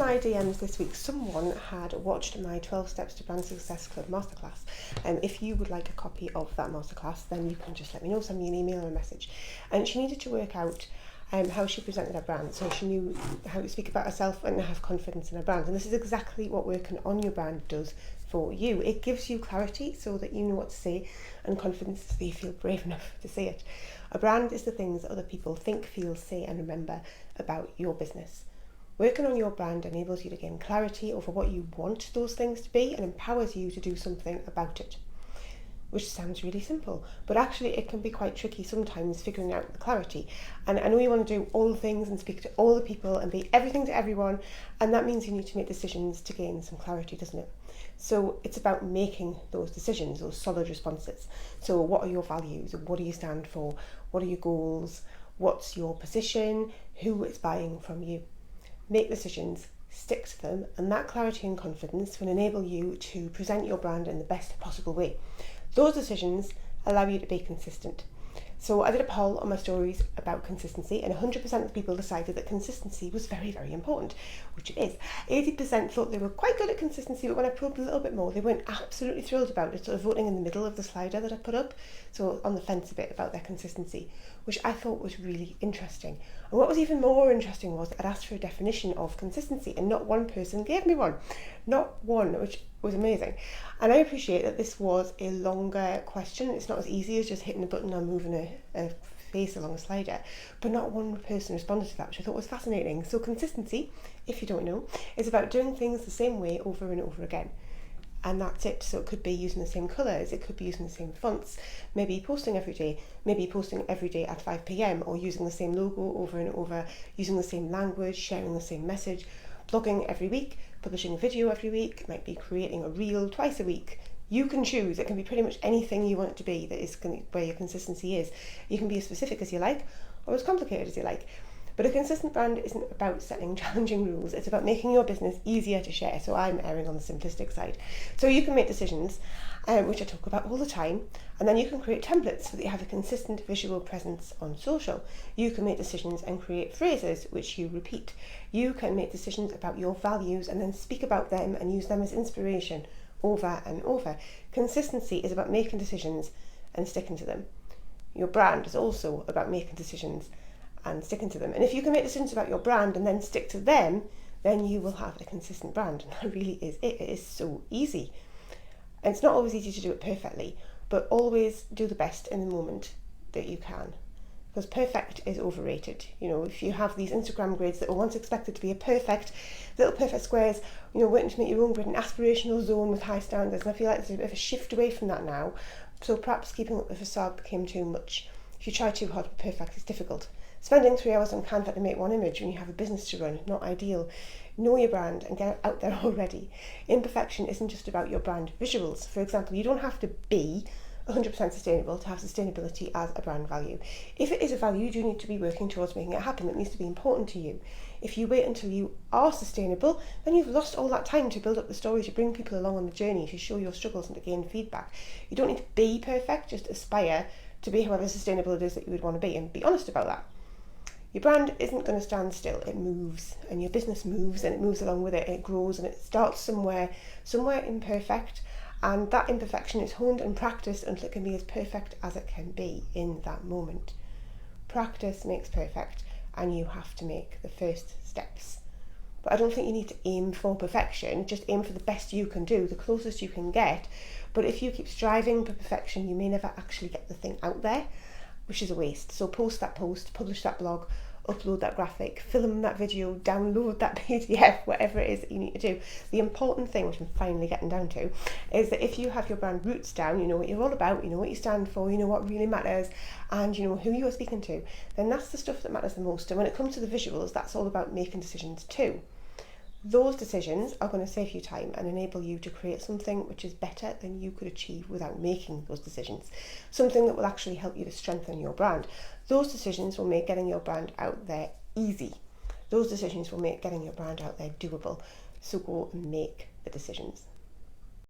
my DMs this week, someone had watched my 12 Steps to Brand Success Club masterclass. If you would like a copy of that masterclass, then you can just let me know, send me an email or a message. And she needed to work out how she presented her brand, so she knew how to speak about herself and have confidence in her brand. And this is exactly what working on your brand does for you. It gives you clarity so that you know what to say, and confidence so that you feel brave enough to say it. A brand is the things that other people think, feel, say and remember about your business. Working on your brand enables you to gain clarity over what you want those things to be and empowers you to do something about it. Which sounds really simple, but actually it can be quite tricky sometimes figuring out the clarity. And I know you want to do all the things and speak to all the people and be everything to everyone, and that means you need to make decisions to gain some clarity, doesn't it? So it's about making those decisions, those solid responses. So what are your values? What do you stand for? What are your goals? What's your position? Who is buying from you? Make decisions, stick to them, and that clarity and confidence will enable you to present your brand in the best possible way. Those decisions allow you to be consistent. So I did a poll on my stories about consistency, and 100% of the people decided that consistency was very, very important, which it is. 80% thought they were quite good at consistency, but when I probed a little bit more, they weren't absolutely thrilled about it, sort of voting in the middle of the slider that I put up, so on the fence a bit about their consistency, which I thought was really interesting. And what was even more interesting was I'd asked for a definition of consistency, and not one person gave me one. Not one, which was amazing. And I appreciate that this was a longer question. It's not as easy as just hitting a button and moving a face along a slider, but not one person responded to that, which I thought was fascinating. So consistency, if you don't know, is about doing things the same way over and over again. And that's it. So it could be using the same colours, it could be using the same fonts, maybe posting every day at 5 p.m, or using the same logo over and over, using the same language, sharing the same message, blogging every week, publishing a video every week, it might be creating a reel twice a week. You can choose. It can be pretty much anything you want it to be that is where your consistency is. You can be as specific as you like or as complicated as you like. But a consistent brand isn't about setting challenging rules. It's about making your business easier to share. So I'm erring on the simplistic side. So you can make decisions, which I talk about all the time, and then you can create templates so that you have a consistent visual presence on social. You can make decisions and create phrases which you repeat. You can make decisions about your values and then speak about them and use them as inspiration over and over. Consistency is about making decisions and sticking to them. Your brand is also about making decisions and sticking to them. And if you can make decisions about your brand and then stick to them, then you will have a consistent brand. And that really is it. It is so easy. And it's not always easy to do it perfectly, but always do the best in the moment that you can. Because perfect is overrated. You know, if you have these Instagram grids that were once expected to be a perfect, little perfect squares, you know, waiting to make your own grid, an aspirational zone with high standards. And I feel like there's a bit of a shift away from that now. So perhaps keeping up the facade became too much. If you try too hard to be perfect, it's difficult. Spending 3 hours on Canva to make one image when you have a business to run, not ideal. Know your brand and get it out there already. Imperfection isn't just about your brand visuals. For example, you don't have to be 100% sustainable to have sustainability as a brand value. If it is a value, you do need to be working towards making it happen. It needs to be important to you. If you wait until you are sustainable, then you've lost all that time to build up the story, to bring people along on the journey, to show your struggles and to gain feedback. You don't need to be perfect, just aspire to be however sustainable it is that you would want to be, and be honest about that. Your brand isn't going to stand still, it moves, and your business moves, and it moves along with it, and it grows, and it starts somewhere imperfect, and that imperfection is honed and practiced until it can be as perfect as it can be in that moment. Practice makes perfect, and you have to make the first steps. But I don't think you need to aim for perfection, just aim for the best you can do, the closest you can get. But if you keep striving for perfection, you may never actually get the thing out there, which is a waste. So post that post, publish that blog, upload that graphic, film that video, download that PDF, whatever it is that you need to do. The important thing, which I'm finally getting down to, is that if you have your brand roots down, you know what you're all about, you know what you stand for, you know what really matters, and you know who you're speaking to, then that's the stuff that matters the most. And when it comes to the visuals, that's all about making decisions too. Those decisions are going to save you time and enable you to create something which is better than you could achieve without making those decisions. Something that will actually help you to strengthen your brand. Those decisions will make getting your brand out there easy. Those decisions will make getting your brand out there doable. So go and make the decisions.